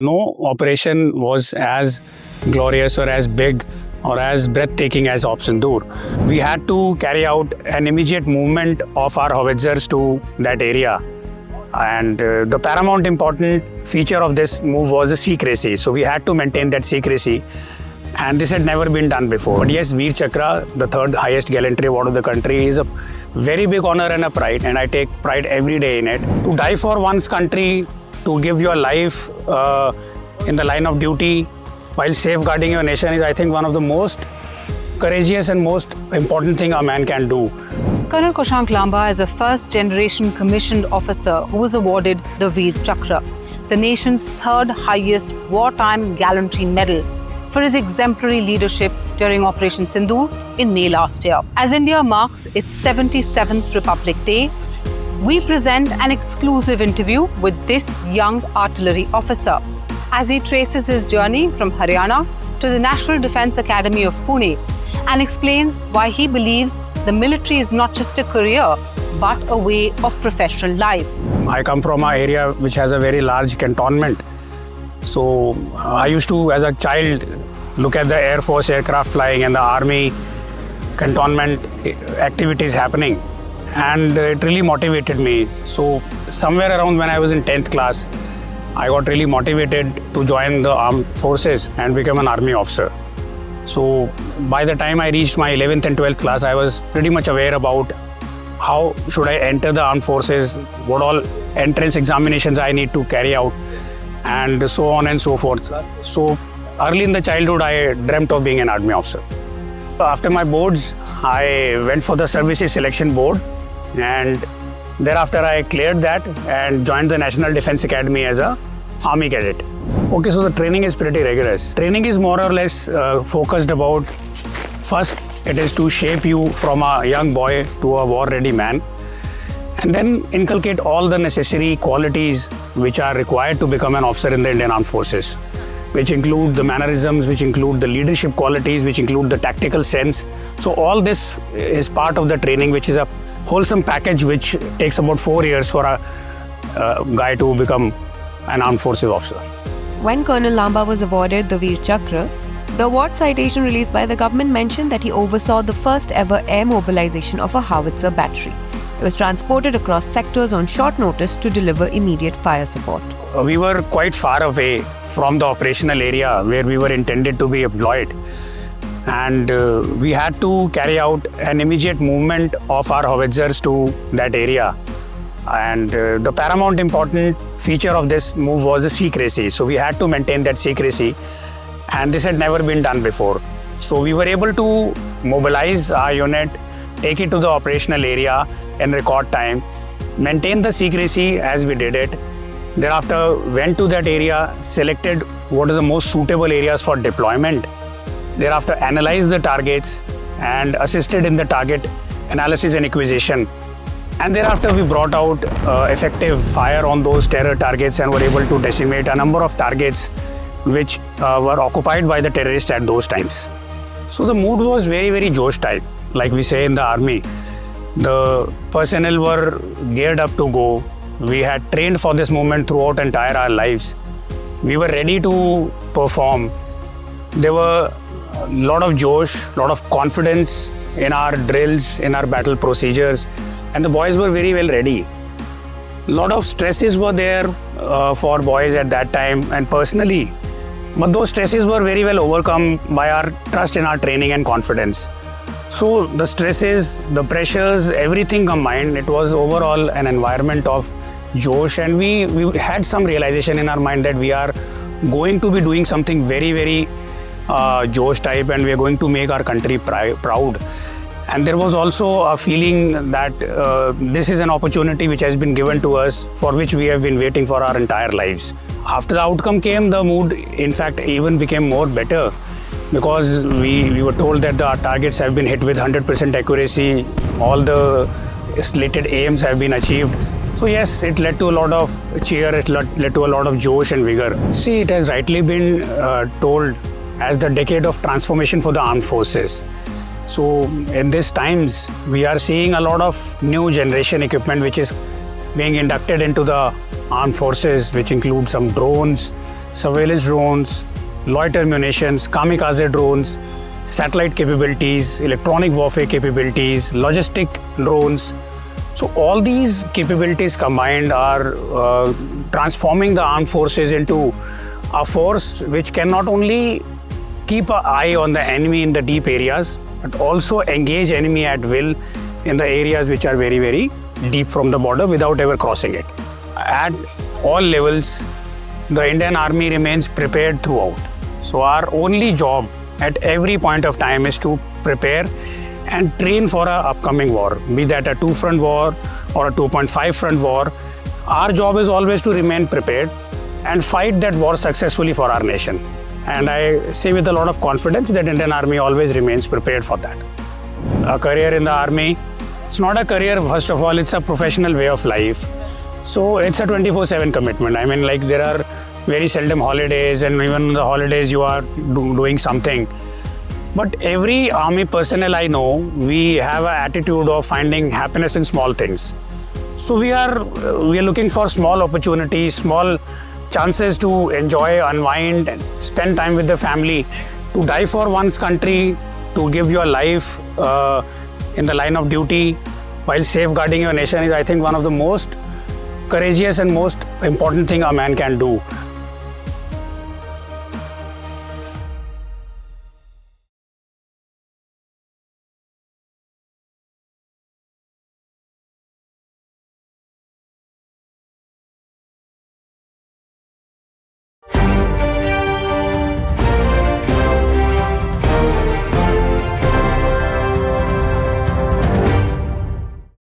No operation was as glorious or as big or as breathtaking as Operation Sindoor. We had to carry out an immediate movement of our howitzers to that area. And the paramount important feature of this move was the secrecy. So we had to maintain that secrecy. And this had never been done before. But yes, Vir Chakra, the third highest gallantry award of the country, is a very big honor and a pride. And I take pride every day in it. To die for one's country, to give your life in the line of duty while safeguarding your nation is, I think, one of the most courageous and most important thing a man can do. Colonel Koshank Lamba is a first-generation commissioned officer who was awarded the Vir Chakra, the nation's third highest wartime gallantry medal, for his exemplary leadership during Operation Sindoor in May last year. As India marks its 77th Republic Day, we present an exclusive interview with this young artillery officer as he traces his journey from Haryana to the National Defence Academy of Pune and explains why he believes the military is not just a career but a way of professional life. I come from an area which has a very large cantonment. So I used to, as a child, look at the Air Force aircraft flying and the Army cantonment activities happening. And it really motivated me. So somewhere around when I was in 10th class, I got really motivated to join the armed forces and become an army officer. So by the time I reached my 11th and 12th class, I was pretty much aware about how should I enter the armed forces, what all entrance examinations I need to carry out, and so on and so forth. So early in the childhood, I dreamt of being an army officer. After my boards, I went for the services selection board, and thereafter I cleared that and joined the National Defence Academy as a army cadet. Okay, so the training is pretty rigorous. Training is more or less focused about, first it is to shape you from a young boy to a war-ready man, and then inculcate all the necessary qualities which are required to become an officer in the Indian Armed Forces, which include the mannerisms, which include the leadership qualities, which include the tactical sense. So all this is part of the training, which is a wholesome package which takes about 4 years for a guy to become an armed forces officer. When Colonel Lamba was awarded the Vir Chakra, the award citation released by the government mentioned that he oversaw the first ever air mobilization of a howitzer battery. It was transported across sectors on short notice to deliver immediate fire support. We were quite far away from the operational area where we were intended to be deployed. And we had to carry out an immediate movement of our howitzers to that area. And the paramount important feature of this move was the secrecy. So we had to maintain that secrecy, and this had never been done before. So we were able to mobilize our unit, take it to the operational area in record time, maintain the secrecy as we did it. Thereafter, went to that area, selected what are the most suitable areas for deployment. Thereafter, analyzed the targets and assisted in the target analysis and acquisition. And thereafter, we brought out effective fire on those terror targets and were able to decimate a number of targets which were occupied by the terrorists at those times. So the mood was very, very Josh type, like we say in the army. The personnel were geared up to go. We had trained for this moment throughout entire our lives. We were ready to perform. There were a lot of josh, lot of confidence in our drills, in our battle procedures, and the boys were very well ready. A lot of stresses were there for boys at that time and personally, but those stresses were very well overcome by our trust in our training and confidence. So the stresses, the pressures, everything combined, it was overall an environment of josh, and we had some realization in our mind that we are going to be doing something very, very josh type, and we are going to make our country proud. And there was also a feeling that this is an opportunity which has been given to us, for which we have been waiting for our entire lives. After the outcome came, the mood in fact even became more better, because we were told that our targets have been hit with 100% accuracy, all the slated aims have been achieved. So yes, it led to a lot of cheer, it led to a lot of josh and vigor. See, it has rightly been told as the decade of transformation for the armed forces. So in these times, we are seeing a lot of new generation equipment which is being inducted into the armed forces, which include some drones, surveillance drones, loiter munitions, kamikaze drones, satellite capabilities, electronic warfare capabilities, logistic drones. So all these capabilities combined are transforming the armed forces into a force which can not only keep an eye on the enemy in the deep areas, but also engage enemy at will in the areas which are very, very deep from the border without ever crossing it. At all levels, the Indian Army remains prepared throughout. So our only job at every point of time is to prepare and train for an upcoming war, be that a 2-front war or a 2.5 front war. Our job is always to remain prepared and fight that war successfully for our nation. And I say with a lot of confidence that Indian Army always remains prepared for that. A career in the Army, it's not a career, first of all, it's a professional way of life. So it's a 24/7 commitment. I mean, like, there are very seldom holidays, and even on the holidays you are doing something. But every army personnel I know, we have an attitude of finding happiness in small things. So we are looking for small opportunities, small chances to enjoy, unwind, spend time with the family, to die for one's country, to give your life in the line of duty while safeguarding your nation is, I think, one of the most courageous and most important thing a man can do.